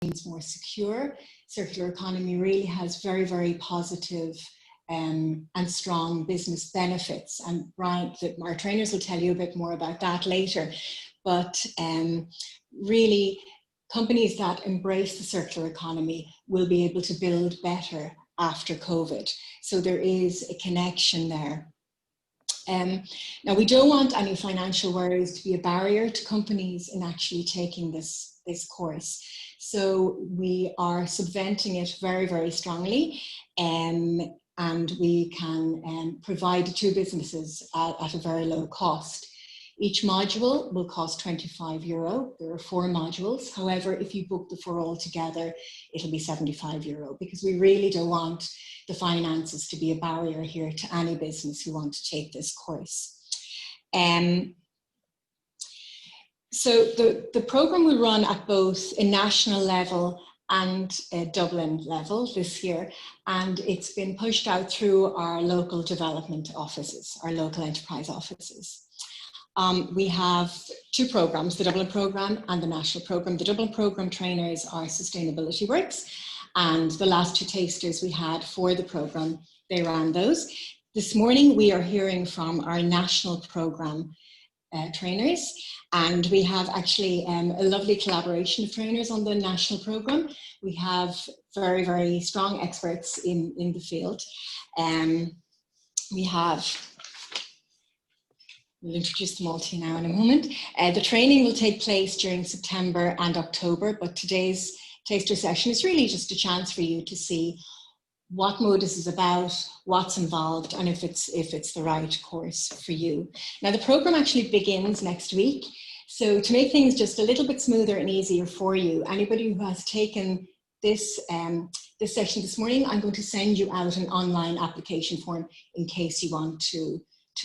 means more secure. Circular economy really has very, very positive and strong business benefits. And Brian, our trainers will tell you a bit more about that later. But really, companies that embrace the circular economy will be able to build better after COVID. So there is a connection there. Now, we don't want any financial worries to be a barrier to companies in actually taking this course. So we are subventing it very, very strongly, and we can provide the two businesses at a very low cost. Each module will cost €25. There are 4 modules. However, if you book the 4 all together, it'll be €75, because we really don't want the finances to be a barrier here to any business who want to take this course. So the program will run at both a national level and a Dublin level this year, and it's been pushed out through our local development offices, our local enterprise offices. We have 2 programs, the Dublin program and the national program. The Dublin program trainers are Sustainability Works, and the last 2 tasters we had for the program, they ran those. This morning we are hearing from our national program trainers, and we have actually a lovely collaboration of trainers on the national program. We have very, very strong experts in the field. We'll introduce them all to you now in a moment. The training will take place during September and October, but today's taster session is really just a chance for you to see what MODOS is about, what's involved, and if it's the right course for you. Now, the program actually begins next week. So to make things just a little bit smoother and easier for you, anybody who has taken this session this morning, I'm going to send you out an online application form in case you want to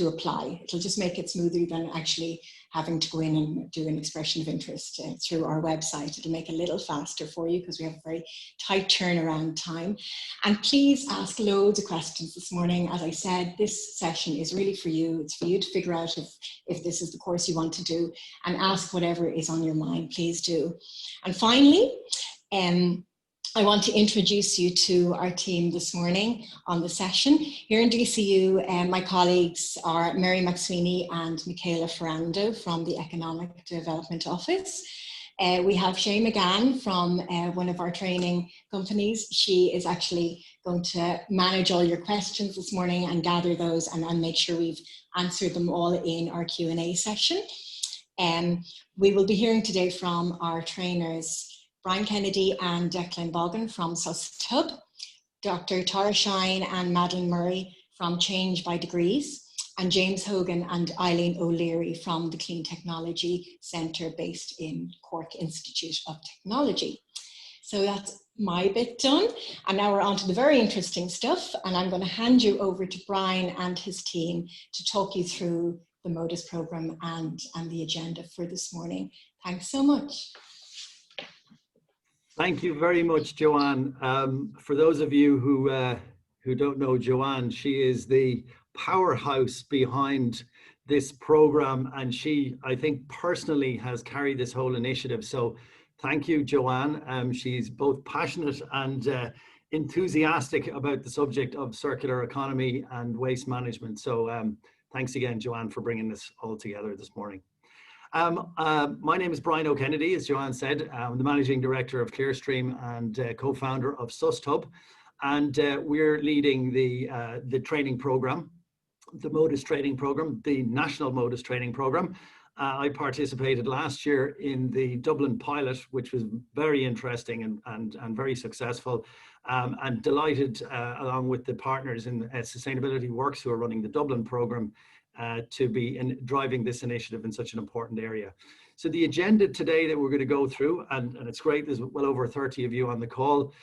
apply. It'll just make it smoother than actually having to go in and do an expression of interest through our website. It'll make it a little faster for you because we have a very tight turnaround time. And please ask loads of questions this morning. As I said, this session is really for you. It's for you to figure out if this is the course you want to do, and ask whatever is on your mind, please do. And finally, I want to introduce you to our team this morning on the session. Here in DCU, my colleagues are Mary McSweeney and Michaela Ferrando from the Economic Development Office. We have Shay McGann from one of our training companies. She is actually going to manage all your questions this morning and gather those and make sure we've answered them all in our Q&A session. We will be hearing today from our trainers, Brian Kennedy and Declan Bogan from SUSTUB, Dr. Tara Shine and Madeline Murray from Change by Degrees, and James Hogan and Eileen O'Leary from the Clean Technology Centre based in Cork Institute of Technology. So that's my bit done. And now we're on to the very interesting stuff. And I'm going to hand you over to Brian and his team to talk you through the MODOS programme and the agenda for this morning. Thanks so much. Thank you very much, Joanne. For those of you who don't know Joanne, she is the powerhouse behind this program, and she, I think, personally has carried this whole initiative. So thank you, Joanne. She's both passionate and enthusiastic about the subject of circular economy and waste management. So thanks again, Joanne, for bringing this all together this morning. My name is Brian O'Kennedy, as Joanne said. I'm the Managing Director of Clearstream and co-founder of SUSTUB. And we're leading the training program, the MODOS training program, the National MODOS training program. I participated last year in the Dublin pilot, which was very interesting and very successful, and delighted, along with the partners in Sustainability Works who are running the Dublin program, to be driving this initiative in such an important area. So the agenda today that we're going to go through, and it's great, there's well over 30 of you on the call,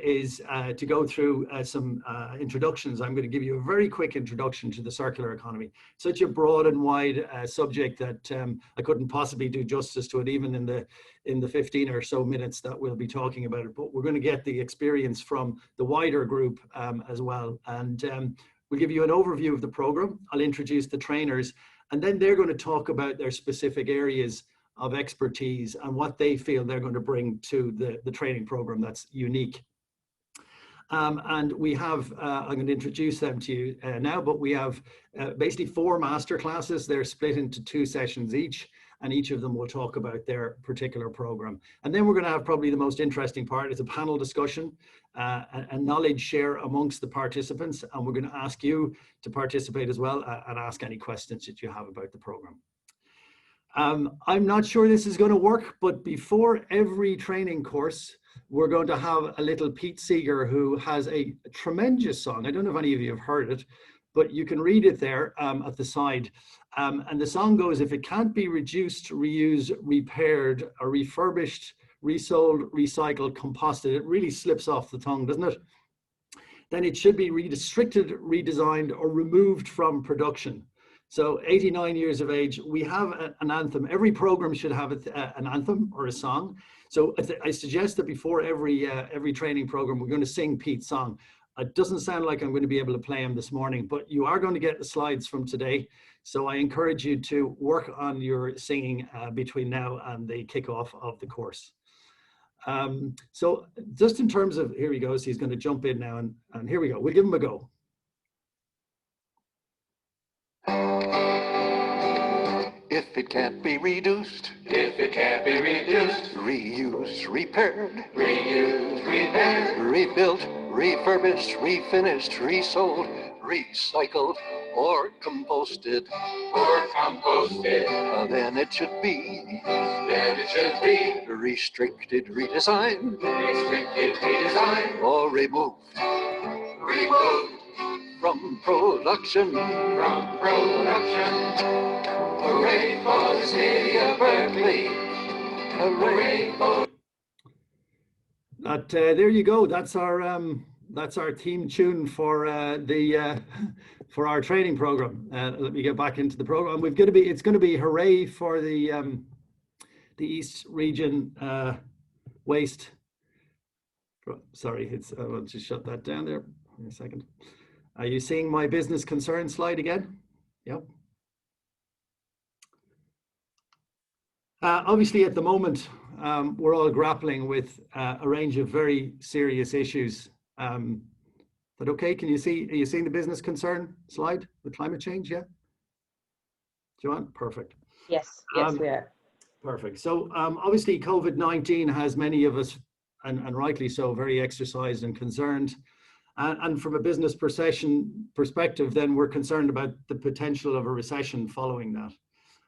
is to go through some introductions. I'm going to give you a very quick introduction to the circular economy. Such a broad and wide subject that I couldn't possibly do justice to it, even in the 15 or so minutes that we'll be talking about it. But we're going to get the experience from the wider group as well. And we'll give you an overview of the program. I'll introduce the trainers, and then they're going to talk about their specific areas of expertise and what they feel they're going to bring to the training program that's unique. And we have, I'm going to introduce them to you now, but we have basically 4 master classes. They're split into 2 sessions each, and each of them will talk about their particular program. And then we're going to have probably the most interesting part is a panel discussion, a knowledge share amongst the participants, and we're going to ask you to participate as well and ask any questions that you have about the program. I'm not sure this is going to work, but before every training course, we're going to have a little Pete Seeger who has a tremendous song. I don't know if any of you have heard it, but you can read it there at the side. And the song goes, if it can't be reduced, reused, repaired, or refurbished, resold, recycled, composted, it really slips off the tongue, doesn't it? Then it should be restricted, redesigned, or removed from production. So 89 years of age, we have an anthem. Every program should have an anthem or a song. So I suggest that before every training program, we're going to sing Pete's song. It doesn't sound like I'm going to be able to play him this morning, but you are going to get the slides from today. So I encourage you to work on your singing between now and the kickoff of the course. So just in terms of, here he goes, he's going to jump in now, and here we go. We'll give him a go. If it can't be reduced, reused, repaired, rebuilt, refurbished, refinished, resold, recycled, or composted, then it should be, restricted, redesigned, or removed from production. Hooray for the city of Berkeley. Hooray for... There you go. That's our theme tune for for our training program. Let me get back into the program. It's going to be hooray for the East Region waste. Sorry, I'll just shut that down there in a second. Are you seeing my business concern slide again? Yep. Obviously, at the moment, we're all grappling with a range of very serious issues. But okay, are you seeing the business concern slide with climate change? Yeah? Joanne? Perfect. Yes, we are. Perfect. So obviously, COVID-19 has many of us, and rightly so, very exercised and concerned. And from a business perspective, then we're concerned about the potential of a recession following that.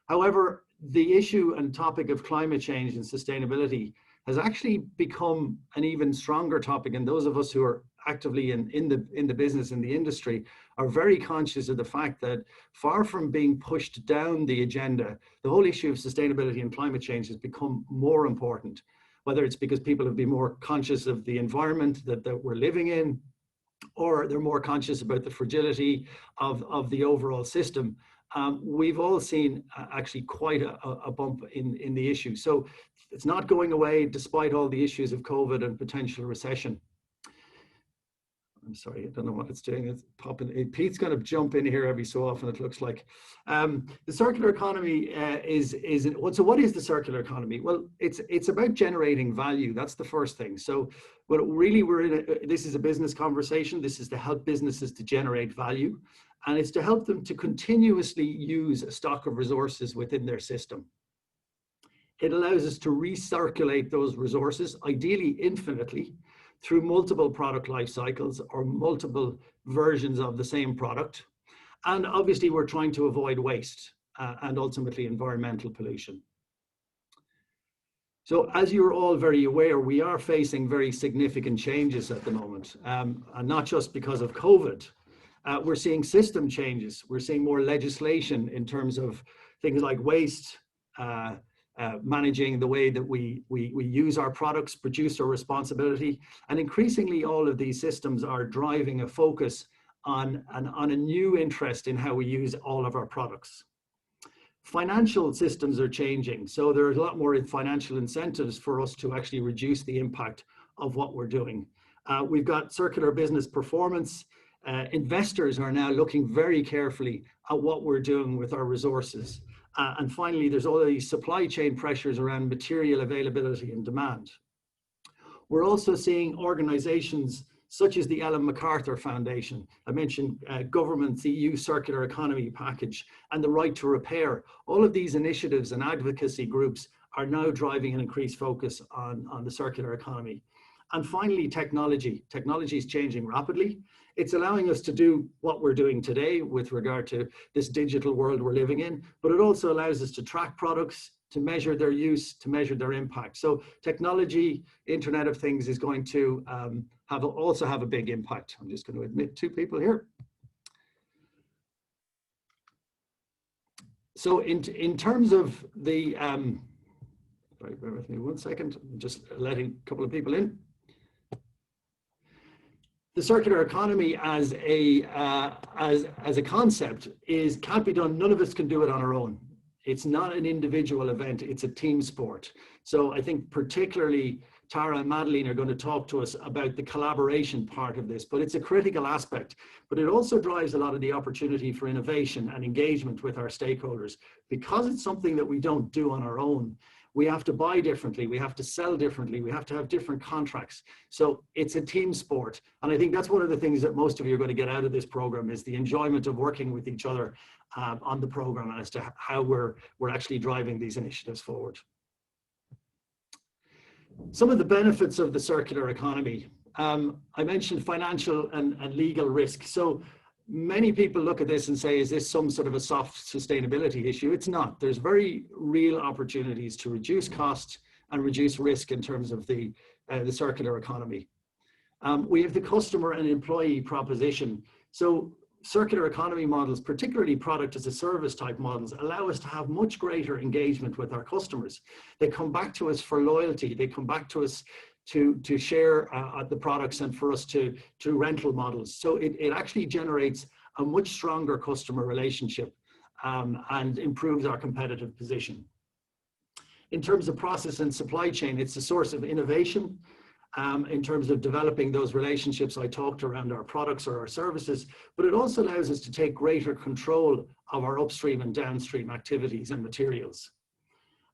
However, the issue and topic of climate change and sustainability has actually become an even stronger topic, and those of us who are actively in the business, in the industry, are very conscious of the fact that far from being pushed down the agenda, the whole issue of sustainability and climate change has become more important, whether it's because people have been more conscious of the environment that we're living in, or they're more conscious about the fragility of the overall system. We've all seen actually quite a bump in the issue. So it's not going away despite all the issues of COVID and potential recession. I'm sorry, I don't know what it's doing. It's popping. Pete's going to jump in here every so often, it looks like. The circular economy so what is the circular economy? Well, it's about generating value. That's the first thing. So what really this is a business conversation. This is to help businesses to generate value. And it's to help them to continuously use a stock of resources within their system. It allows us to recirculate those resources, ideally infinitely, through multiple product life cycles or multiple versions of the same product. And obviously, we're trying to avoid waste and ultimately environmental pollution. So as you're all very aware, we are facing very significant changes at the moment, and not just because of COVID. We're seeing system changes. We're seeing more legislation in terms of things like waste, managing the way that we use our products, producer responsibility. And increasingly, all of these systems are driving a focus on a new interest in how we use all of our products. Financial systems are changing. So there's a lot more financial incentives for us to actually reduce the impact of what we're doing. We've got circular business performance. Investors are now looking very carefully at what we're doing with our resources. And finally, there's all these supply chain pressures around material availability and demand. We're also seeing organizations such as the Ellen MacArthur Foundation. I mentioned government's EU Circular Economy Package and the Right to Repair. All of these initiatives and advocacy groups are now driving an increased focus on the circular economy. And finally, technology. Technology is changing rapidly. It's allowing us to do what we're doing today with regard to this digital world we're living in, but it also allows us to track products, to measure their use, to measure their impact. So technology, Internet of Things is going to also have a big impact. I'm just going to admit 2 people here. So in terms of the, right, bear with me 1 second, I'm just letting a couple of people in. The circular economy as a concept can't be done. None of us can do it on our own. It's not an individual event, it's a team sport. So I think particularly Tara and Madeline are going to talk to us about the collaboration part of this, but it's a critical aspect. But it also drives a lot of the opportunity for innovation and engagement with our stakeholders. Because it's something that we don't do on our own, we have to buy differently, we have to sell differently, we have to have different contracts. So it's a team sport. And I think that's one of the things that most of you are going to get out of this program is the enjoyment of working with each other on the program as to how we're actually driving these initiatives forward. Some of the benefits of the circular economy. I mentioned financial and legal risk. So many people look at this and say, is this some sort of a soft sustainability issue? It's not. There's very real opportunities to reduce cost and reduce risk in terms of the circular economy. We have the customer and employee proposition. So circular economy models, particularly product as a service type models, allow us to have much greater engagement with our customers. They come back to us for loyalty. They come back to us to share the products and for us to rental models. So it actually generates a much stronger customer relationship and improves our competitive position. In terms of process and supply chain, it's a source of innovation. In terms of developing those relationships I talked around our products or our services, but it also allows us to take greater control of our upstream and downstream activities and materials.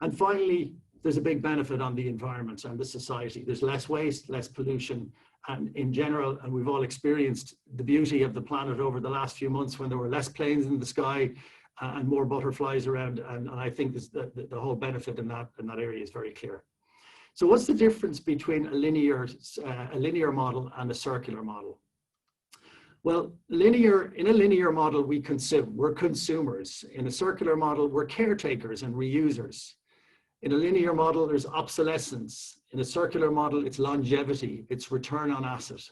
And finally, there's a big benefit on the environment and the society. There's less waste, less pollution, and in general, and we've all experienced the beauty of the planet over the last few months when there were less planes in the sky and more butterflies around, and I think the whole benefit in that area is very clear. So what's the difference between a linear model and a circular model? Well, in a linear model, we consume, we're consumers. In a circular model, we're caretakers and reusers. In a linear model, there's obsolescence. In a circular model, it's longevity, it's return on asset.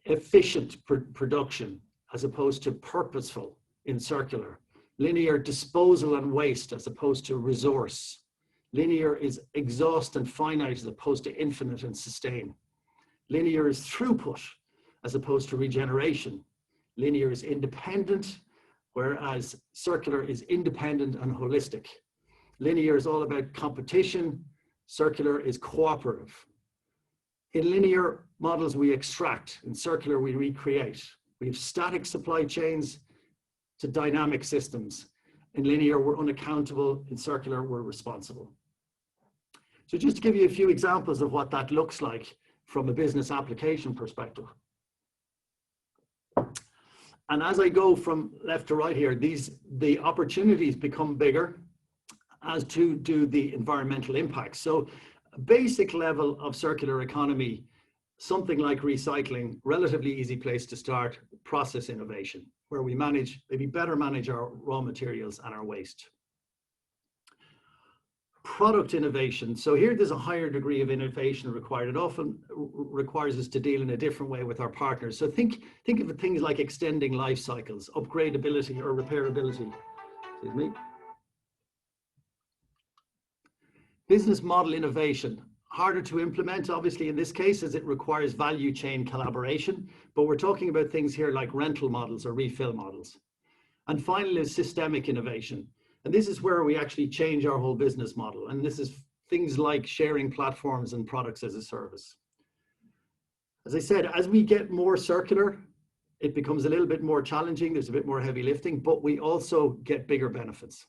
Efficient production as opposed to purposeful in circular. Linear disposal and waste as opposed to resource. Linear is exhaust and finite as opposed to infinite and sustain. Linear is throughput as opposed to regeneration. Linear is independent, whereas circular is independent and holistic. Linear is all about competition, circular is cooperative. In linear models, we extract. In circular, we recreate. We have static supply chains to dynamic systems. In linear, we're unaccountable. In circular, we're responsible. So just to give you a few examples of what that looks like from a business application perspective. And as I go from left to right here, the opportunities become bigger, as do the environmental impacts. So a basic level of circular economy, something like recycling, relatively easy place to start, process innovation, where we maybe better manage our raw materials and our waste. Product innovation. So here there's a higher degree of innovation required. It often requires us to deal in a different way with our partners. So think of things like extending life cycles, upgradability or repairability. Excuse me. Business model innovation. Harder to implement, obviously, in this case, as it requires value chain collaboration. But we're talking about things here like rental models or refill models. And finally, is systemic innovation. And this is where we actually change our whole business model. And this is things like sharing platforms and products as a service. As I said, as we get more circular, it becomes a little bit more challenging. There's a bit more heavy lifting, but we also get bigger benefits.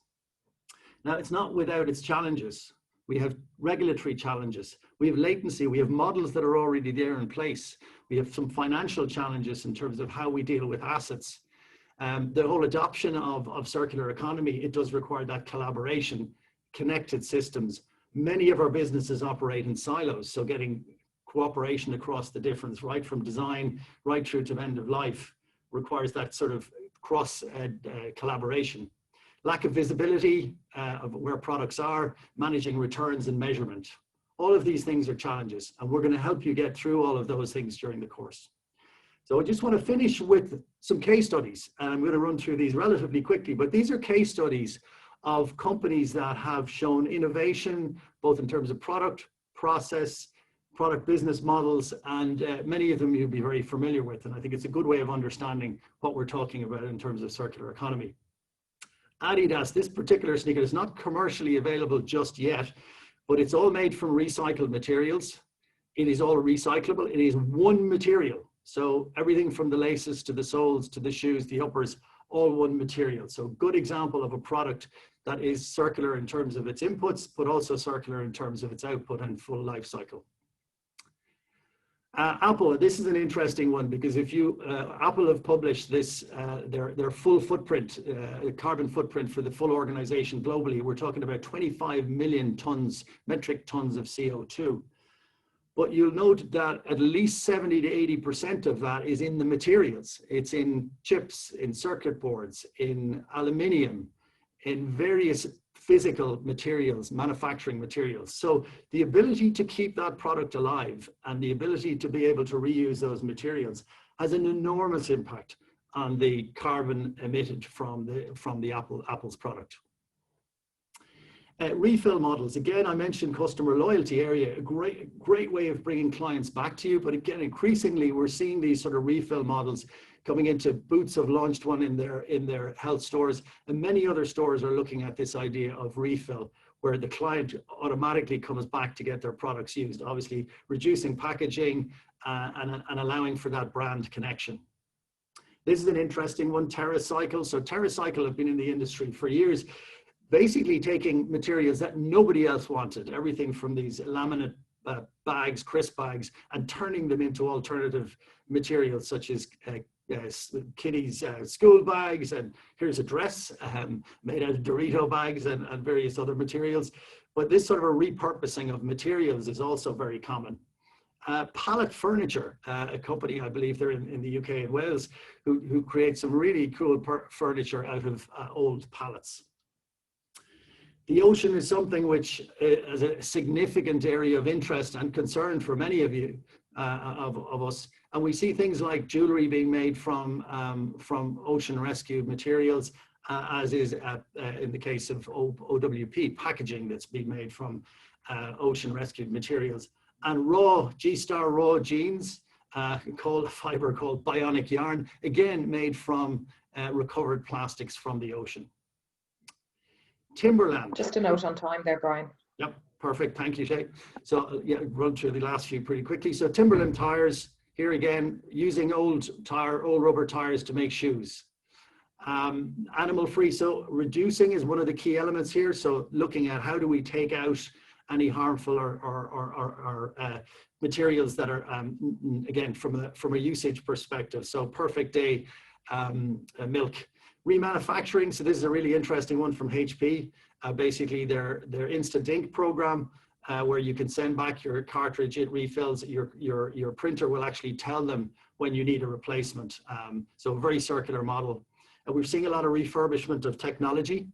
Now, it's not without its challenges. We have regulatory challenges. We have latency. We have models that are already there in place. We have some financial challenges in terms of how we deal with assets. The whole adoption of circular economy, it does require that collaboration, connected systems. Many of our businesses operate in silos, so getting cooperation across the difference, right from design right through to end of life, requires that sort of cross collaboration. Lack of visibility of where products are, managing returns and measurement. All of these things are challenges, and we're going to help you get through all of those things during the course. So I just want to finish with some case studies, and I'm going to run through these relatively quickly, but these are case studies of companies that have shown innovation, both in terms of product, process, product business models, and many of them you'll be very familiar with. And I think it's a good way of understanding what we're talking about in terms of circular economy. Adidas, this particular sneaker is not commercially available just yet, but it's all made from recycled materials. It is all recyclable. It is one material. So everything from the laces to the soles to the shoes, the uppers, all one material. So good example of a product that is circular in terms of its inputs, but also circular in terms of its output and full life cycle. Apple, this is an interesting one because if you, Apple have published this, their full footprint, carbon footprint for the full organization globally. We're talking about 25 million tons, metric tons of CO2. But you'll note that at least 70 to 80% of that is in the materials. It's in chips, in circuit boards, in aluminium, in various physical materials, manufacturing materials. So the ability to keep that product alive and the ability to be able to reuse those materials has an enormous impact on the carbon emitted from Apple's product. Refill models, again, I mentioned customer loyalty area, a great way of bringing clients back to you. But again, increasingly, we're seeing these sort of refill models coming into. Boots have launched one in their health stores, and many other stores are looking at this idea of refill, where the client automatically comes back to get their products used, obviously reducing packaging and allowing for that brand connection. This is an interesting one, TerraCycle. So TerraCycle have been in the industry for years, basically taking materials that nobody else wanted, everything from these laminate bags, crisp bags, and turning them into alternative materials such as kiddies' school bags, and here's a dress made out of Dorito bags and various other materials. But this sort of a repurposing of materials is also very common. Pallet Furniture, a company, I believe they're in the UK and Wales, who create some really cool furniture out of old pallets. The ocean is something which is a significant area of interest and concern for many of you, of us. And we see things like jewelry being made from ocean rescue materials, as is in the case of OWP, packaging that's being made from ocean rescued materials. And G-Star raw jeans, called a fiber called bionic yarn, again made from recovered plastics from the ocean. Timberland. Just a note on time there, Brian. Yep, perfect. Thank you, Shay. So yeah, run through the last few pretty quickly. So Timberland tires, here again, using old rubber tires to make shoes. Animal free, so reducing is one of the key elements here. So looking at how do we take out any harmful or materials that are, again, from a usage perspective. So Perfect Day milk. Remanufacturing, so this is a really interesting one from HP. Basically their Instant Ink program, where you can send back your cartridge, it refills, your printer will actually tell them when you need a replacement. So a very circular model. And we're seeing a lot of refurbishment of technology.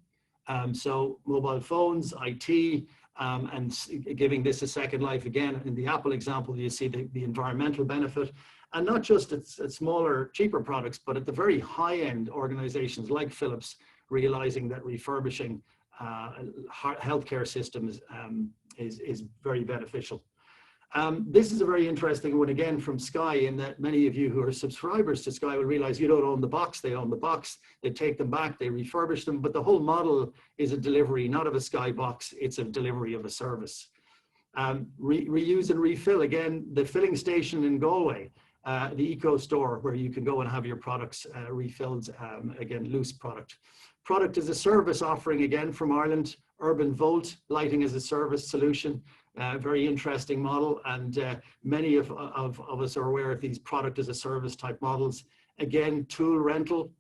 So mobile phones, IT, and giving this a second life. Again, in the Apple example, you see the environmental benefit. And not just at smaller, cheaper products, but at the very high-end organizations like Philips, realizing that refurbishing healthcare systems is very beneficial. This is a very interesting one, again, from Sky, in that many of you who are subscribers to Sky will realize you don't own the box. They own the box. They take them back. They refurbish them. But the whole model is a delivery, not of a Sky box. It's a delivery of a service. Reuse and refill. Again, the filling station in Galway, the Eco Store, where you can go and have your products refilled, again, loose product. product as a service offering again from Ireland, Urban Volt, lighting as a service solution. Very interesting model, and many of us are aware of these product as a service type models. Again, tool rental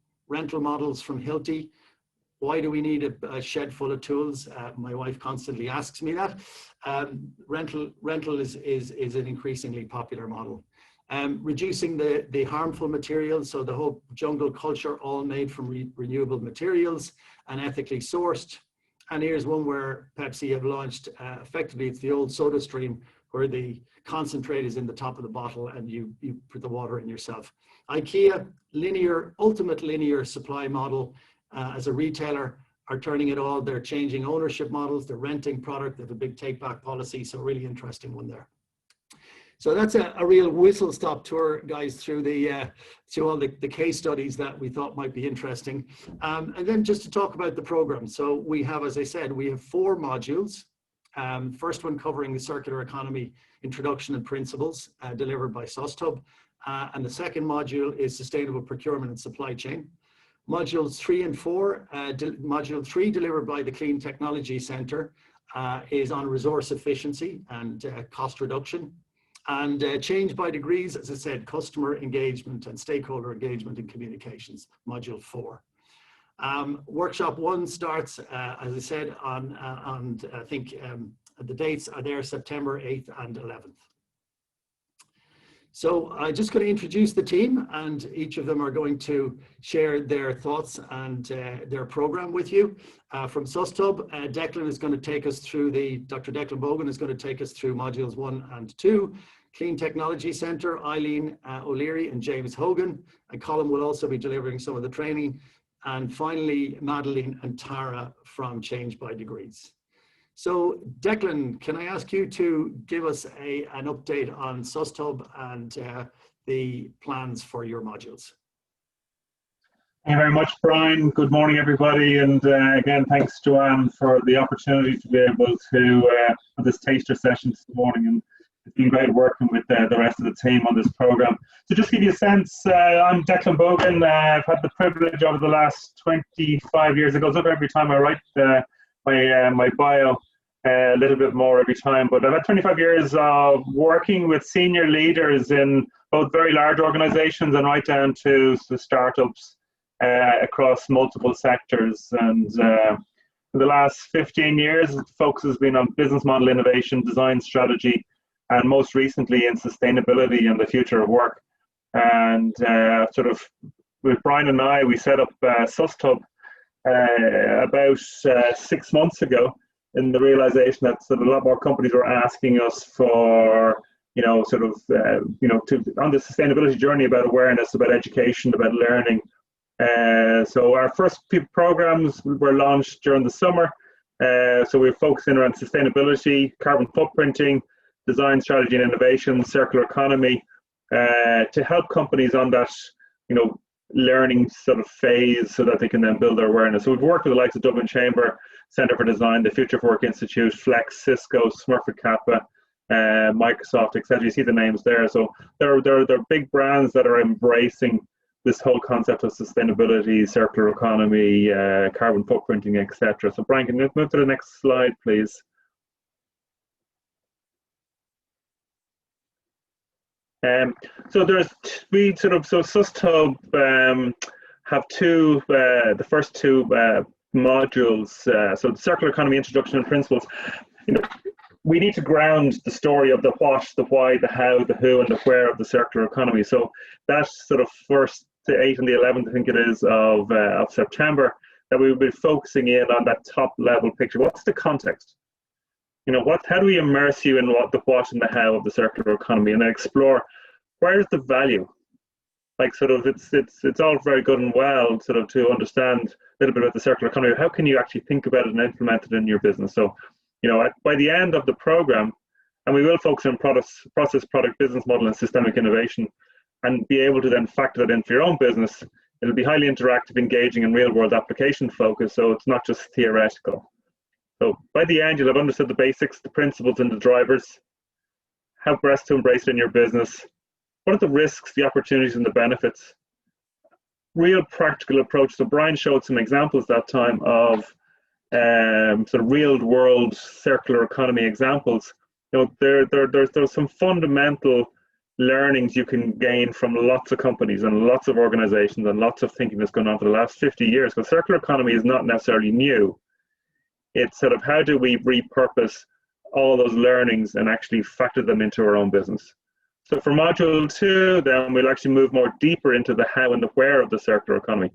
models from Hilti. Why do we need a shed full of tools? My wife constantly asks me that. Rental is an increasingly popular model. Reducing the harmful materials, so the whole jungle culture, all made from renewable materials and ethically sourced. And here's one where Pepsi have launched, effectively it's the old soda stream where the concentrate is in the top of the bottle and you put the water in yourself. IKEA, ultimate linear supply model, as a retailer are turning it all. They're changing ownership models, they're renting product, they have a big take back policy, so really interesting one there. So that's a real whistle stop tour, guys, through all the case studies that we thought might be interesting. And then just to talk about the program. So we have, as I said, we have 4 modules. First one covering the circular economy introduction and principles, delivered by SUSTUB. And the second module is sustainable procurement and supply chain. Modules 3 and 4, module 3 delivered by the Clean Technology Centre is on resource efficiency and cost reduction. And change by degrees, as I said, customer engagement and stakeholder engagement and communications, module 4. Workshop 1 starts, as I said, on I think the dates are there, September 8th and 11th. So I'm just going to introduce the team, and each of them are going to share their thoughts and their program with you. From SUSTUB, Declan is going to take us through Dr. Declan Bogan is going to take us through modules 1 and 2. Clean Technology Centre, Eileen O'Leary and James Hogan, and Colin will also be delivering some of the training. And finally, Madeline and Tara from Change by Degrees. So Declan, can I ask you to give us an update on SUSTUB and the plans for your modules? Thank you very much, Brian. Good morning, everybody. And again, thanks, Joanne, for the opportunity to be able to have this taster session this morning. And it's been great working with the rest of the team on this program. So just to give you a sense, I'm Declan Bogan. I've had the privilege over the last 25 years. It goes up every time I write my bio. A little bit more every time, but I've had 25 years of working with senior leaders in both very large organizations and right down to the startups across multiple sectors. And for the last 15 years, the focus has been on business model innovation, design strategy, and most recently in sustainability and the future of work. And sort of with Brian and I, we set up SUSTUB about 6 months ago, in the realization that a lot more companies were asking us for, on the sustainability journey, about awareness, about education, about learning. So our first programs were launched during the summer. So we're focusing around sustainability, carbon footprinting, design strategy and innovation, circular economy, to help companies on that, learning sort of phase so that they can then build their awareness. So we've worked with the likes of Dublin Chamber, Centre for Design, the Future of Work Institute, Flex, Cisco, Smurfit Kappa, Microsoft, etc. You see the names there. So they're big brands that are embracing this whole concept of sustainability, circular economy, carbon footprinting, etc. So Brian, can you move to the next slide, please? So SUSTUB have the first two modules. So the circular economy introduction and principles. We need to ground the story of the what, the why, the how, the who, and the where of the circular economy. So that's sort of first to 8th and the 11th, I think it is, of September, that we will be focusing in on that top level picture. What's the context? How do we immerse you in the what and the how of the circular economy, and then explore where's the value? Like it's all very good and well to understand a little bit about the circular economy. How can you actually think about it and implement it in your business? So, by the end of the program, and we will focus on process, product, business model, and systemic innovation, and be able to then factor that into your own business. It'll be highly interactive, engaging, and real-world application focused. So it's not just theoretical. So by the end, you'll have understood the basics, the principles, and the drivers. How best to embrace it in your business. What are the risks, the opportunities, and the benefits? real practical approach. So Brian showed some examples that time of sort of real world circular economy examples. You know, there's some fundamental learnings you can gain from lots of companies and lots of organizations and lots of thinking that's gone on for the last 50 years. Because circular economy is not necessarily new. It's sort of how do we repurpose all those learnings and actually factor them into our own business. So for module 2, then we'll actually move more deeper into the how and the where of the circular economy.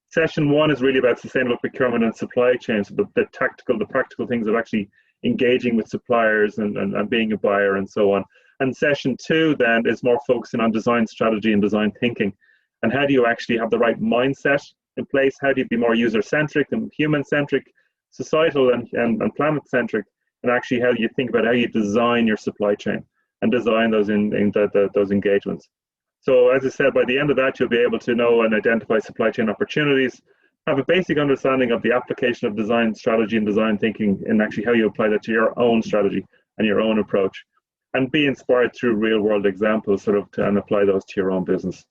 Session 1 is really about sustainable procurement and supply chain, so the practical things of actually engaging with suppliers and being a buyer and so on. And session 2 then is more focusing on design strategy and design thinking. And how do you actually have the right mindset in place? How do you be more user-centric and human-centric, societal and planet-centric? And actually how you think about how you design your supply chain and design those those engagements. So as I said, by the end of that, you'll be able to know and identify supply chain opportunities, have a basic understanding of the application of design strategy and design thinking, and actually how you apply that to your own strategy and your own approach, and be inspired through real world examples and apply those to your own business.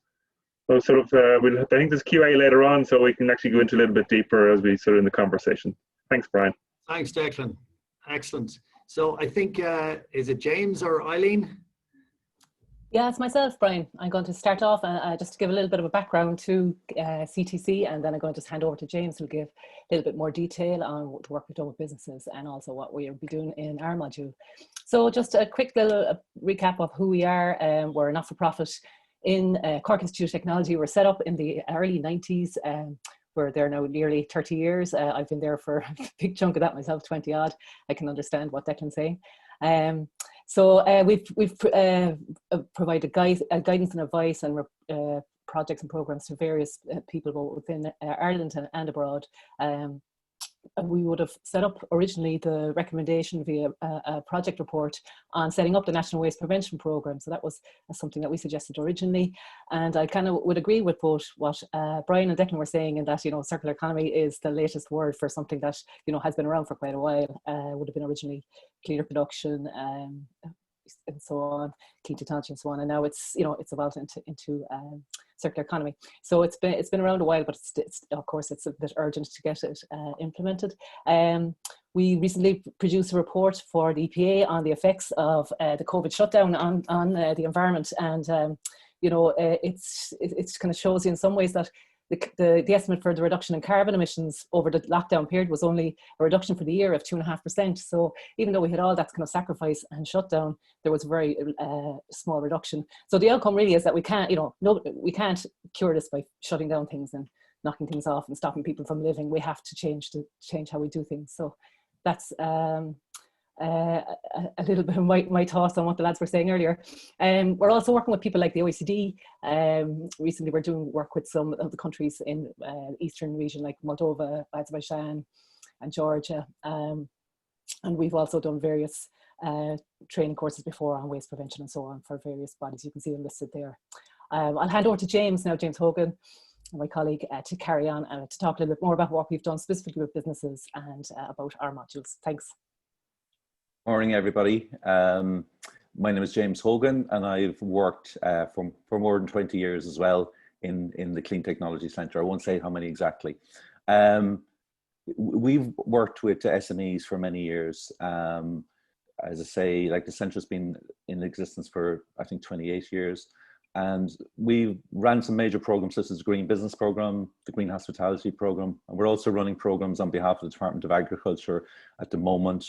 So I think there's QA later on, so we can actually go into a little bit deeper as we in the conversation. Thanks, Brian. Thanks, Declan. Excellent. So I think, is it James or Eileen? Yeah, it's myself, Brian. I'm going to start off just to give a little bit of a background to CTC, and then I'm going to just hand over to James, who'll give a little bit more detail on the work we've done with businesses and also what we'll be doing in our module. So just a quick little recap of who we are. We're a not-for-profit in Cork Institute of Technology. We're set up in the early 90s. We're there now nearly 30 years. I've been there for a big chunk of that myself, 20 odd. I can understand what Declan's saying. So we've provided guidance and advice and projects and programs to various people both within Ireland and abroad. And we would have set up originally the recommendation via a project report on setting up the National Waste Prevention Programme. So that was something that we suggested originally. And I kind of would agree with both what Brian and Declan were saying, in that, circular economy is the latest word for something that, has been around for quite a while. Would have been originally cleaner production and so on, clean technology and so on. And now it's, it's evolved into circular economy. So it's been around a while, but it's of course it's a bit urgent to get it implemented. We recently produced a report for the EPA on the effects of the COVID shutdown on the environment, and it's kind of shows you in some ways that the estimate for the reduction in carbon emissions over the lockdown period was only a reduction for the year of 2.5%. So even though we had all that kind of sacrifice and shutdown, there was a very small reduction. So the outcome really is that we can't, we can't cure this by shutting down things and knocking things off and stopping people from living. We have to change how we do things. So that's a little bit of my thoughts on what the lads were saying earlier. We're also working with people like the OECD. Recently we're doing work with some of the countries in Eastern region like Moldova, Azerbaijan and Georgia. And we've also done various training courses before on waste prevention and so on for various bodies. You can see them listed there. I'll hand over to James now, James Hogan, my colleague, to carry on and to talk a little bit more about what we've done specifically with businesses and about our modules. Thanks. Morning, everybody. My name is James Hogan, and I've worked for more than 20 years as well in the Clean Technology Centre. I won't say how many exactly. We've worked with SMEs for many years. As I say, like the centre's been in existence for, I think, 28 years. And we ran some major programs such as the Green Business Programme, the Green Hospitality Programme, and we're also running programs on behalf of the Department of Agriculture at the moment.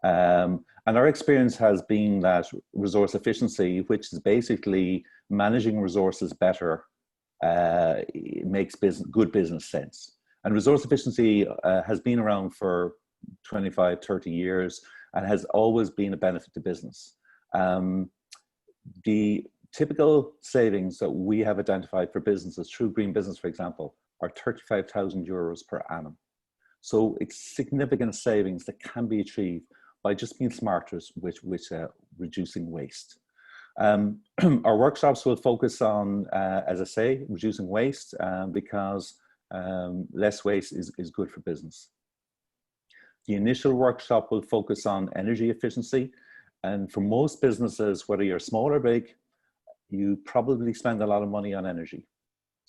And our experience has been that resource efficiency, which is basically managing resources better, makes good business sense. And resource efficiency has been around for 25, 30 years and has always been a benefit to business. The typical savings that we have identified for businesses through Green Business, for example, are €35,000 per annum. So it's significant savings that can be achieved by just being smarter with reducing waste. Our workshops will focus on, as I say, reducing waste because less waste is good for business. The initial workshop will focus on energy efficiency. And for most businesses, whether you're small or big, you probably spend a lot of money on energy.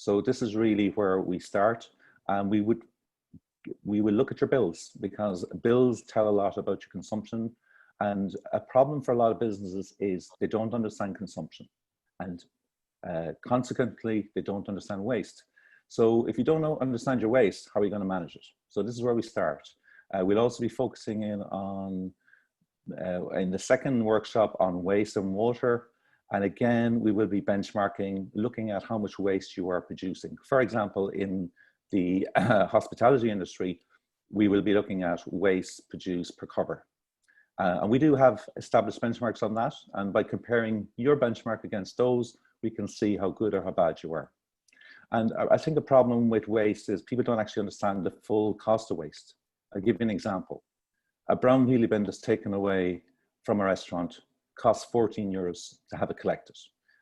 So this is really where we start, and we will look at your bills, because bills tell a lot about your consumption. And a problem for a lot of businesses is they don't understand consumption, and consequently, they don't understand waste. So if you don't understand your waste, how are you going to manage it? So this is where we start. We'll also be focusing in on, in the second workshop, on waste and water. And again, we will be benchmarking, looking at how much waste you are producing. For example, in the hospitality industry, we will be looking at waste produced per cover. And we do have established benchmarks on that. And by comparing your benchmark against those, we can see how good or how bad you are. And I think the problem with waste is people don't actually understand the full cost of waste. I'll give you an example. A brown wheelie bin that's taken away from a restaurant costs 14 euros to have it collected.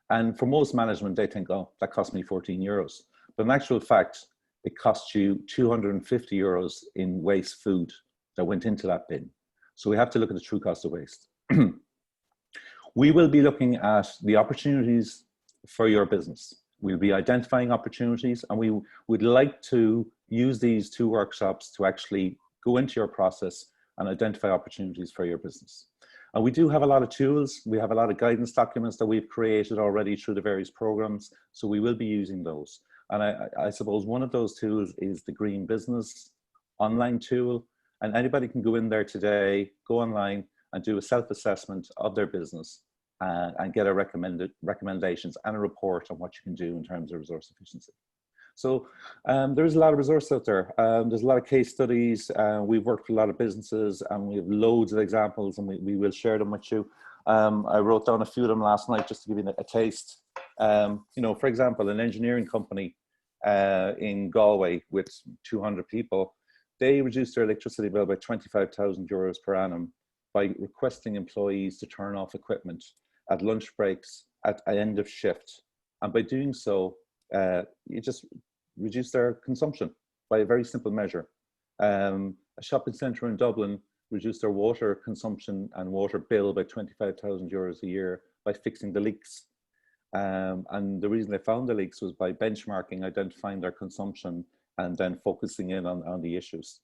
And for most management, they think, oh, that cost me 14 euros. But in actual fact, it costs you 250 euros in waste food that went into that bin. So we have to look at the true cost of waste. We will be looking at the opportunities for your business. We'll be identifying opportunities, and we would like to use these 2 workshops to actually go into your process and identify opportunities for your business. And we do have a lot of tools. We have a lot of guidance documents that we've created already through the various programs. So we will be using those. And I suppose one of those tools is the Green Business online tool. And anybody can go in there today, go online and do a self-assessment of their business and get a recommendations and a report on what you can do in terms of resource efficiency. So there's a lot of resources out there. There's a lot of case studies. We've worked with a lot of businesses, and we have loads of examples, and we will share them with you. I wrote down a few of them last night just to give you a taste. You know, for example, an engineering company in Galway with 200 people, they reduced their electricity bill by 25,000 euros per annum by requesting employees to turn off equipment at lunch breaks, at end of shift. And by doing so, you just reduce their consumption by a very simple measure. A shopping centre in Dublin reduced their water consumption and water bill by 25,000 euros a year by fixing the leaks. And the reason they found the leaks was by benchmarking, identifying their consumption, and then focusing in on the issues.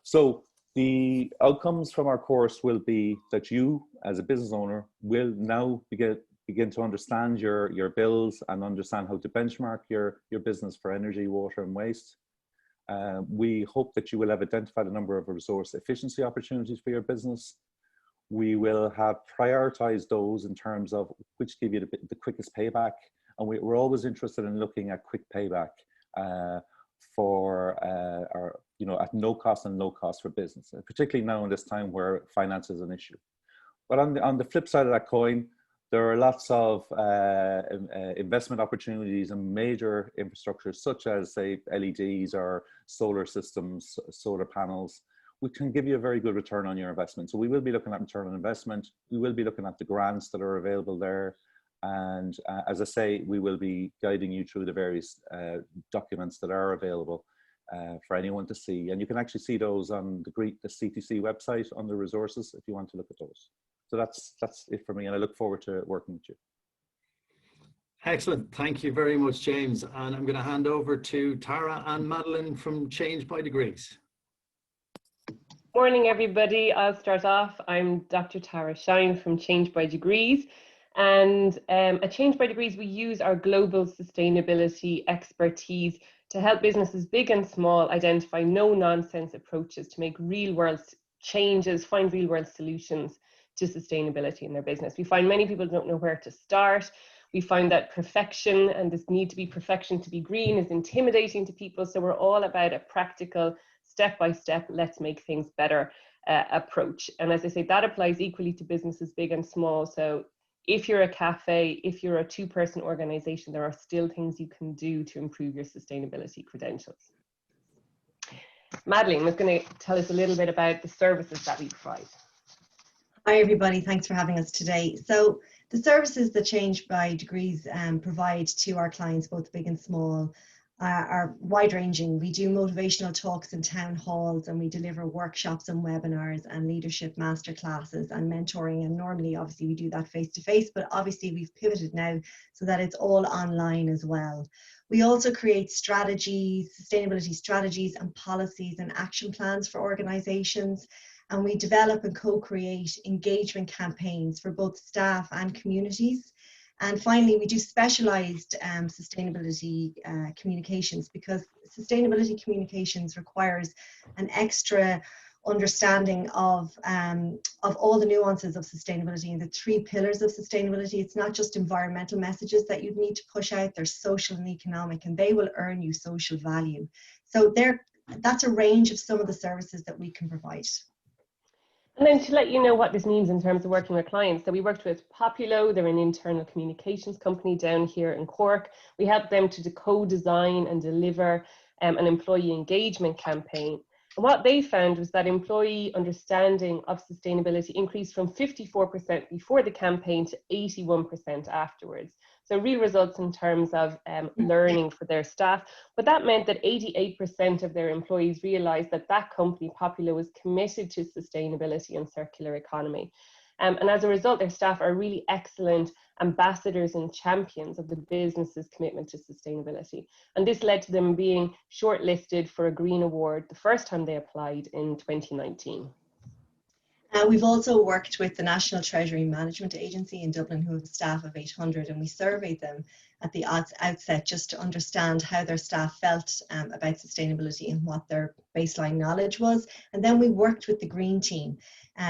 So the outcomes from our course will be that you, as a business owner, will now begin to understand your bills and understand how to benchmark your business for energy, water, and waste. We hope that you will have identified a number of resource efficiency opportunities for your business. We will have prioritized those in terms of which give you the quickest payback. And we're always interested in looking at quick payback for our, you know, at no cost and low cost for business, particularly now in this time where finance is an issue. But on the flip side of that coin, there are lots of investment opportunities and major infrastructures such as, say, LEDs or solar systems, solar panels, which can give you a very good return on your investment. So we will be looking at return on investment. We will be looking at the grants that are available there. And as I say, we will be guiding you through the various documents that are available for anyone to see. And you can actually see those on the CTC website on the resources if you want to look at those. So that's it for me, and I look forward to working with you. Excellent. Thank you very much, James. And I'm going to hand over to Tara and Madeline from Change by Degrees. Morning, everybody. I'll start off. I'm Dr. Tara Shine from Change by Degrees. And at Change by Degrees, we use our global sustainability expertise to help businesses big and small identify no-nonsense approaches to make real-world changes, find real-world solutions to sustainability in their business. We find many people don't know where to start. We find that perfection and this need to be perfection to be green is intimidating to people. So we're all about a practical, step-by-step, let's make things better approach. And as I say, that applies equally to businesses big and small. So if you're a cafe, if you're a 2-person organization, there are still things you can do to improve your sustainability credentials. Madeline was going to tell us a little bit about the services that we provide. Hi everybody, thanks for having us today. So the services that Change by Degrees provide to our clients, both big and small, are wide-ranging. We do motivational talks in town halls, and we deliver workshops and webinars and leadership masterclasses and mentoring. And normally, obviously, we do that face-to-face, but obviously we've pivoted now so that it's all online as well. We also create strategies, sustainability strategies and policies and action plans for organizations. And we develop and co-create engagement campaigns for both staff and communities. And finally, we do specialized sustainability communications, because sustainability communications requires an extra understanding of all the nuances of sustainability and the 3 pillars of sustainability. It's not just environmental messages that you need to push out, there's social and economic, and they will earn you social value. So that's a range of some of the services that we can provide. And then to let you know what this means in terms of working with clients, so we worked with Populo, they're an internal communications company down here in Cork. We helped them to co-design and deliver an employee engagement campaign. And what they found was that employee understanding of sustainability increased from 54% before the campaign to 81% afterwards. So real results in terms of learning for their staff. But that meant that 88% of their employees realized that that company, Popular, was committed to sustainability and circular economy. And as a result, their staff are really excellent ambassadors and champions of the business's commitment to sustainability. And this led to them being shortlisted for a Green Award the first time they applied in 2019. We've also worked with the National Treasury Management Agency in Dublin, who have a staff of 800, and we surveyed them at the outset just to understand how their staff felt about sustainability and what their baseline knowledge was. And then we worked with the Green Team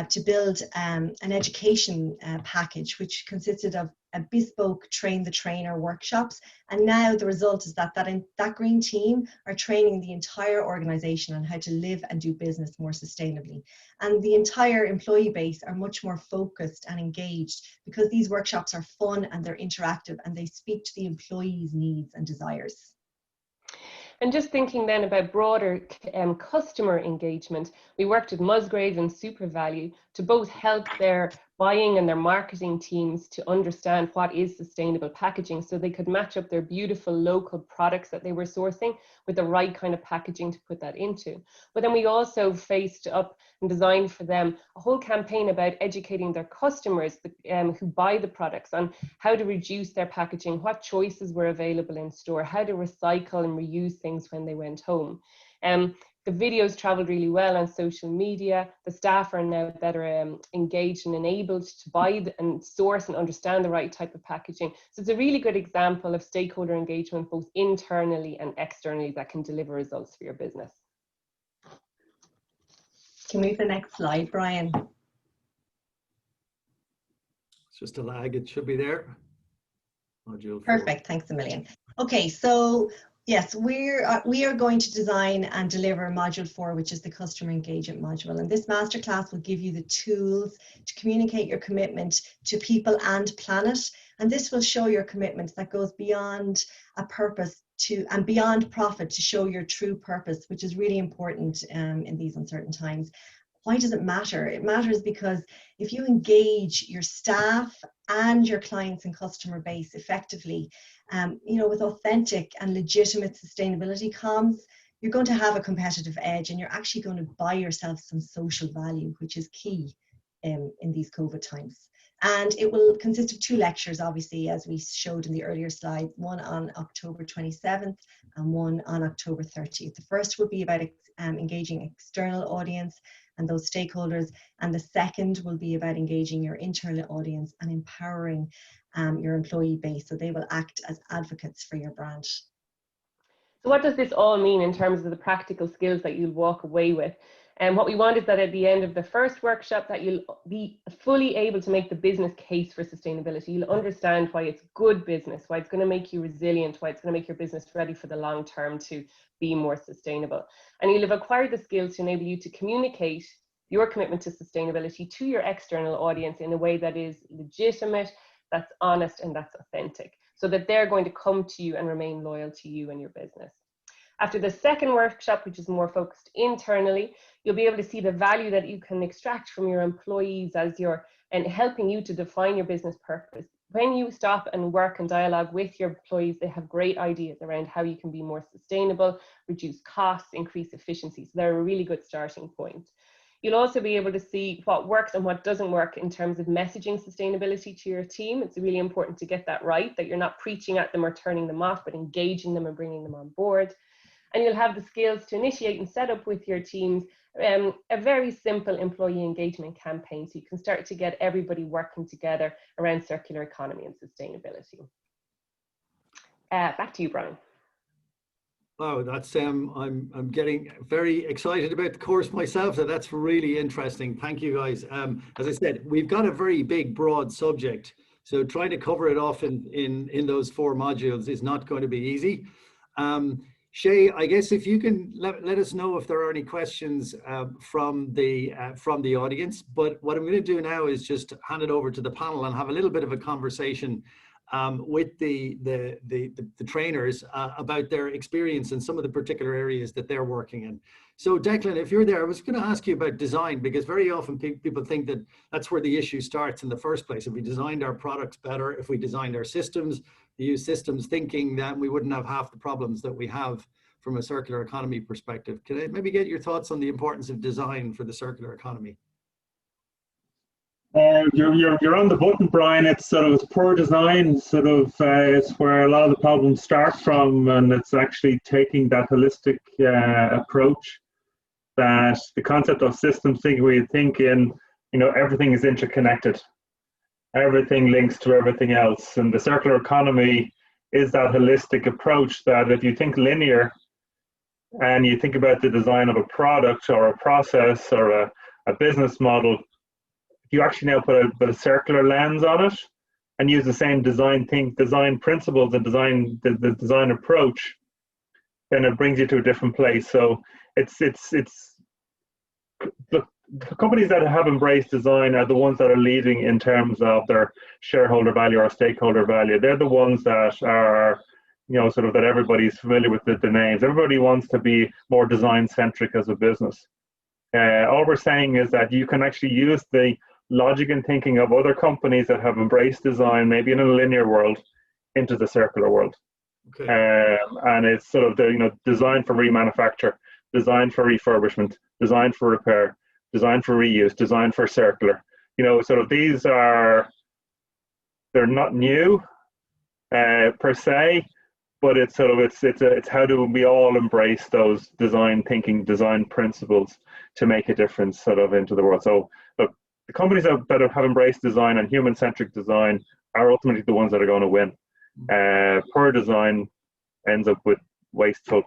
to build an education package, which consisted of a bespoke train the trainer workshops. And now the result is that Green Team are training the entire organization on how to live and do business more sustainably. And the entire employee base are much more focused and engaged, because these workshops are fun and they're interactive and they speak to the employees' needs and desires. And just thinking then about broader customer engagement, we worked with Musgrave and SuperValue to both help their buying and their marketing teams to understand what is sustainable packaging, so they could match up their beautiful local products that they were sourcing with the right kind of packaging to put that into. But then we also faced up and designed for them a whole campaign about educating their customers who buy the products on how to reduce their packaging, what choices were available in store, how to recycle and reuse things when they went home. The videos traveled really well on social media. The staff are now better engaged and enabled to buy and source and understand the right type of packaging. So it's a really good example of stakeholder engagement, both internally and externally, that can deliver results for your business. Can we move the next slide, Brian? It's just a lag, it should be there. Module 4. Perfect, thanks a million. Okay, so yes, we are going to design and deliver Module 4, which is the customer engagement module. And this masterclass will give you the tools to communicate your commitment to people and planet. And this will show your commitment that goes beyond a purpose and beyond profit, to show your true purpose, which is really important in these uncertain times. Why does it matter? It matters because if you engage your staff and your clients and customer base effectively, with authentic and legitimate sustainability comms, you're going to have a competitive edge, and you're actually going to buy yourself some social value, which is key in these COVID times. And it will consist of 2 lectures, obviously, as we showed in the earlier slide, one on October 27th and one on October 30th. The first will be about engaging external audience and those stakeholders, and the second will be about engaging your internal audience and empowering your employee base, so they will act as advocates for your brand. So what does this all mean in terms of the practical skills that you'll walk away with? And what we want is that at the end of the first workshop, that you'll be fully able to make the business case for sustainability. You'll understand why it's good business, why it's going to make you resilient, why it's going to make your business ready for the long term to be more sustainable. And you'll have acquired the skills to enable you to communicate your commitment to sustainability to your external audience in a way that is legitimate, that's honest, and that's authentic, so that they're going to come to you and remain loyal to you and your business. After the second workshop, which is more focused internally, you'll be able to see the value that you can extract from your employees and helping you to define your business purpose when you stop and work and dialogue with your employees, they have great ideas around how you can be more sustainable, reduce costs, increase efficiency. So they're a really good starting point. You'll also be able to see what works and what doesn't work in terms of messaging sustainability to your team. It's really important to get that right, that you're not preaching at them or turning them off, but engaging them and bringing them on board. And you'll have the skills to initiate and set up with your teams a very simple employee engagement campaign, so you can start to get everybody working together around circular economy and sustainability. Back to you, Brian. Wow, that's I'm getting very excited about the course myself. So that's really interesting. Thank you, guys. As I said, we've got a very big, broad subject, so trying to cover it off in those 4 modules is not going to be easy. Shay, I guess if you can let us know if there are any questions from the audience. But what I'm going to do now is just hand it over to the panel and have a little bit of a conversation with the trainers about their experience in some of the particular areas that they're working in. So Declan, if you're there, I was going to ask you about design, because very often people think that that's where the issue starts in the first place. If we designed our products better, if we designed our systems, use systems thinking, then we wouldn't have half the problems that we have from a circular economy perspective. Can I maybe get your thoughts on the importance of design for the circular economy? You're on the button, Brian. It's sort of poor design, it's where a lot of the problems start from, and it's actually taking that holistic approach, that the concept of systems thinking, where you think in, everything is interconnected, everything links to everything else, and the circular economy is that holistic approach, that if you think linear and you think about the design of a product or a process or a business model, you actually now put a circular lens on it and use the same design principles and the design approach, then it brings you to a different place. So it's the companies that have embraced design are the ones that are leading in terms of their shareholder value or stakeholder value. They're the ones that are, that everybody's familiar with the names. Everybody wants to be more design centric as a business. All we're saying is that you can actually use the logic and thinking of other companies that have embraced design, maybe in a linear world, into the circular world. Okay. And it's sort of the design for remanufacture, design for refurbishment, design for repair, design for reuse, design for circular. These are, they're not new per se, but it's how do we all embrace those design thinking, design principles to make a difference into the world. So look, the companies that have embraced design and human-centric design are ultimately the ones that are going to win. Poor design ends up with wasteful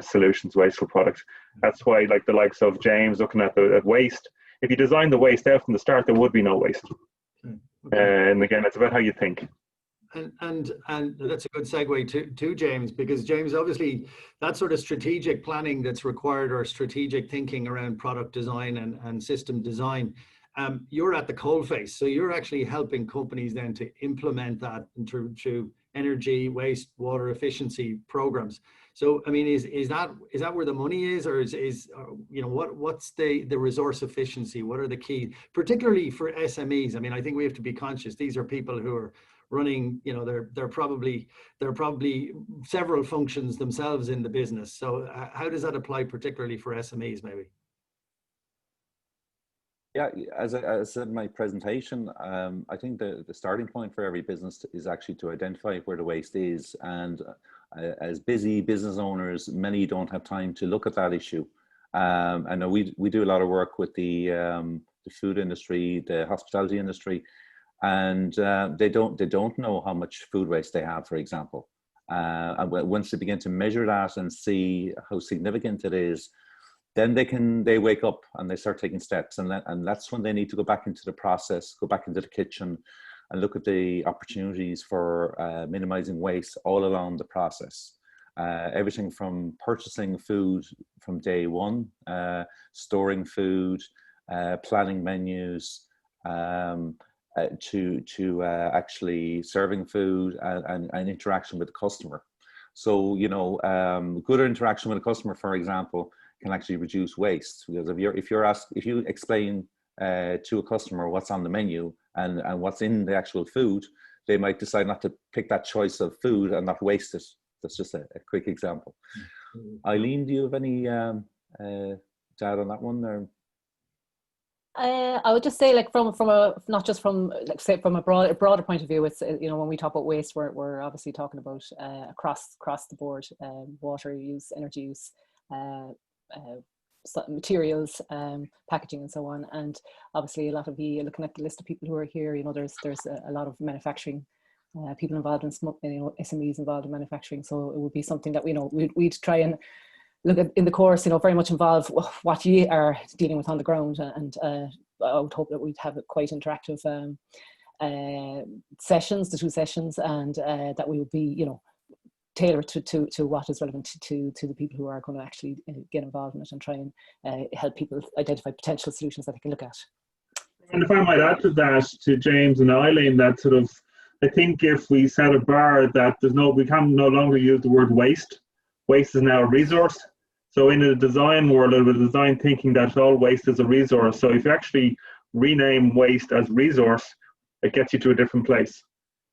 solutions, wasteful products. That's why, like the likes of James looking at waste, if you design the waste out from the start, there would be no waste. Okay. And again, it's about how you think. And that's a good segue to James, because James, obviously that sort of strategic planning that's required, or strategic thinking around product design and system design, you're at the coalface, so you're actually helping companies then to implement that through energy, waste, water efficiency programs. So I mean, is that where the money is, or is what's the resource efficiency? What are the key, particularly for SMEs? I mean, I think we have to be conscious. These are people who are running, they're probably several functions themselves in the business. So how does that apply particularly for SMEs maybe? Yeah, as I said in my presentation, I think the starting point for every business is actually to identify where the waste is. And as busy business owners, many don't have time to look at that issue. I know we do a lot of work with the food industry, the hospitality industry, and they don't know how much food waste they have, for example. And once they begin to measure that and see how significant it is, then they wake up and they start taking steps, and that's when they need to go back into the process, go back into the kitchen, and look at the opportunities for minimizing waste all along the process. Everything from purchasing food from day one, storing food, planning menus, to actually serving food and interaction with the customer. So good interaction with a customer, for example, can actually reduce waste, because if you explain to a customer what's on the menu and what's in the actual food, they might decide not to pick that choice of food and not waste it. That's just a quick example. Eileen, do you have any to add on that one? Or? I would just say, like, from a, not just from, like, say, from a broader point of view, it's, you know, when we talk about waste, we're obviously talking about across the board, water use, energy use, materials, packaging, and so on. And obviously, a lot of looking at the list of people who are here, you know, there's a lot of manufacturing people involved in, you know, SMEs involved in manufacturing. So it would be something that, you know, we'd try and look at in the course, you know, very much involve what you are dealing with on the ground, and I would hope that we'd have quite interactive sessions, the 2 sessions, and that we would be, you know, tailored to what is relevant to the people who are going to actually get involved in it, and try and help people identify potential solutions that they can look at. And if I might add to that, to James and Eileen, that sort of, I think if we set a bar that we can no longer use the word waste. Waste is now a resource. So in a design world, with design thinking, that all waste is a resource. So if you actually rename waste as resource, it gets you to a different place.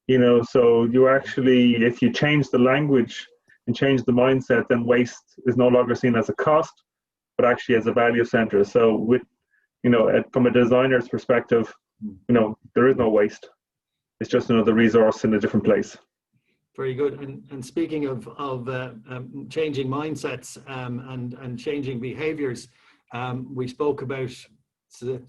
You know, so you actually, if you change the language and change the mindset, then waste is no longer seen as a cost, but actually as a value center. So with, you know, from a designer's perspective, you know, there is no waste. It's just another resource in a different place. Very good. And speaking of changing mindsets and changing behaviors, we spoke about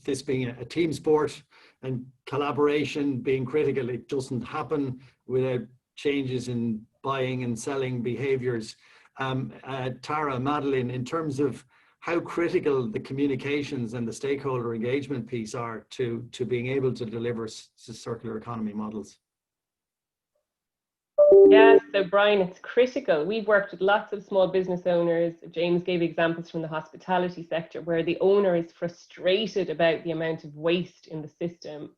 this being a team sport and collaboration being critical. It doesn't happen without changes in buying and selling behaviors. Tara, Madeline, in terms of how critical the communications and the stakeholder engagement piece are to being able to deliver circular economy models. Yes, so Brian, it's critical. We've worked with lots of small business owners. James gave examples from the hospitality sector where the owner is frustrated about the amount of waste in the system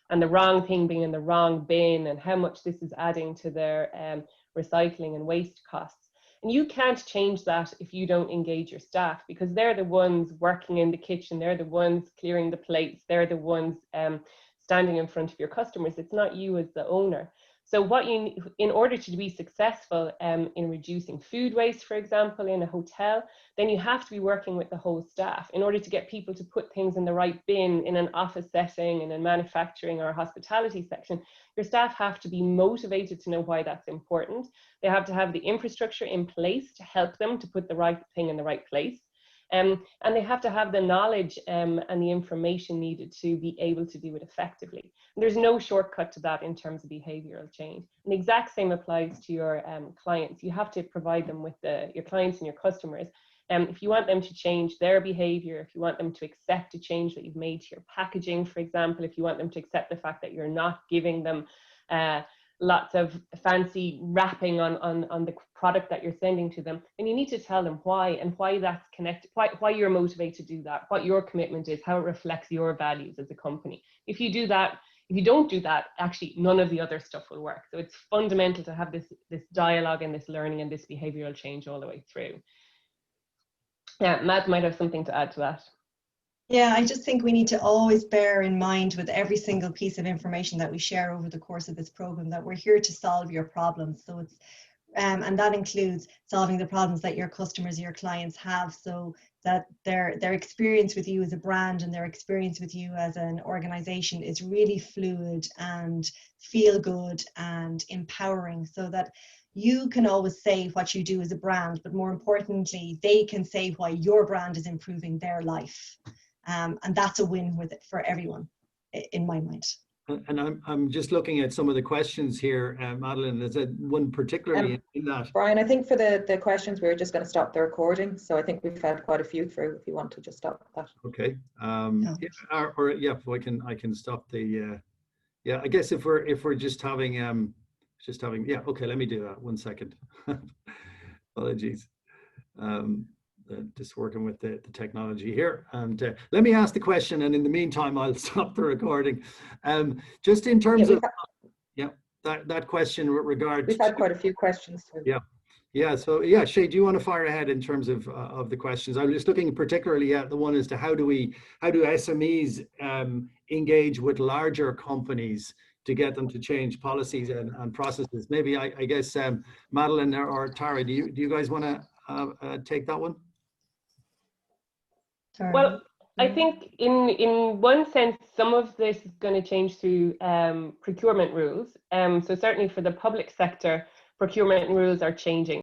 and the wrong thing being in the wrong bin and how much this is adding to their recycling and waste costs. And you can't change that if you don't engage your staff, because they're the ones working in the kitchen, they're the ones clearing the plates, they're the ones standing in front of your customers. It's not you as the owner. So what you, in order to be successful in reducing food waste, for example, in a hotel, then you have to be working with the whole staff in order to get people to put things in the right bin in an office setting, in a manufacturing or hospitality section. Your staff have to be motivated to know why that's important. They have to have the infrastructure in place to help them to put the right thing in the right place. And they have to have the knowledge and the information needed to be able to do it effectively. And there's no shortcut to that in terms of behavioral change. And the exact same applies to your clients. You have to provide them with your clients and your customers. If you want them to change their behavior, if you want them to accept a change that you've made to your packaging, for example, if you want them to accept the fact that you're not giving them lots of fancy wrapping on the product that you're sending to them, and you need to tell them why and why that's connected, why you're motivated to do that, what your commitment is, how it reflects your values as a company. If you do that, if you don't do that, actually none of the other stuff will work. So it's fundamental to have this dialogue and this learning and this behavioral change all the way through. Yeah, Matt might have something to add to that. Yeah, I just think we need to always bear in mind with every single piece of information that we share over the course of this program that we're here to solve your problems. So it's, and that includes solving the problems that your customers, your clients have, so that their experience with you as a brand and their experience with you as an organization is really fluid and feel good and empowering, so that you can always say what you do as a brand, but more importantly, they can say why your brand is improving their life. And that's a win with it for everyone, in my mind. And I'm just looking at some of the questions here, Madeline. There's one particularly in that. Brian, I think for the questions, we're just going to stop the recording. So I think we've had quite a few through. If you want to just stop that. Okay. Yeah, I can stop the. Yeah, I guess if we're just having yeah. Okay, let me do that. 1 second. Apologies. Just working with the technology here, and let me ask the question, and in the meantime I'll stop the recording. Just in terms of that question with regard we've had quite a few questions too. Yeah, so yeah, Shay, do you want to fire ahead in terms of the questions? I'm just looking particularly at the one as to how do SMEs engage with larger companies to get them to change policies and processes. Maybe I guess Madeline or Tara, do you guys want to take that one? Well, I think in one sense, some of this is going to change through procurement rules. So certainly for the public sector, procurement rules are changing.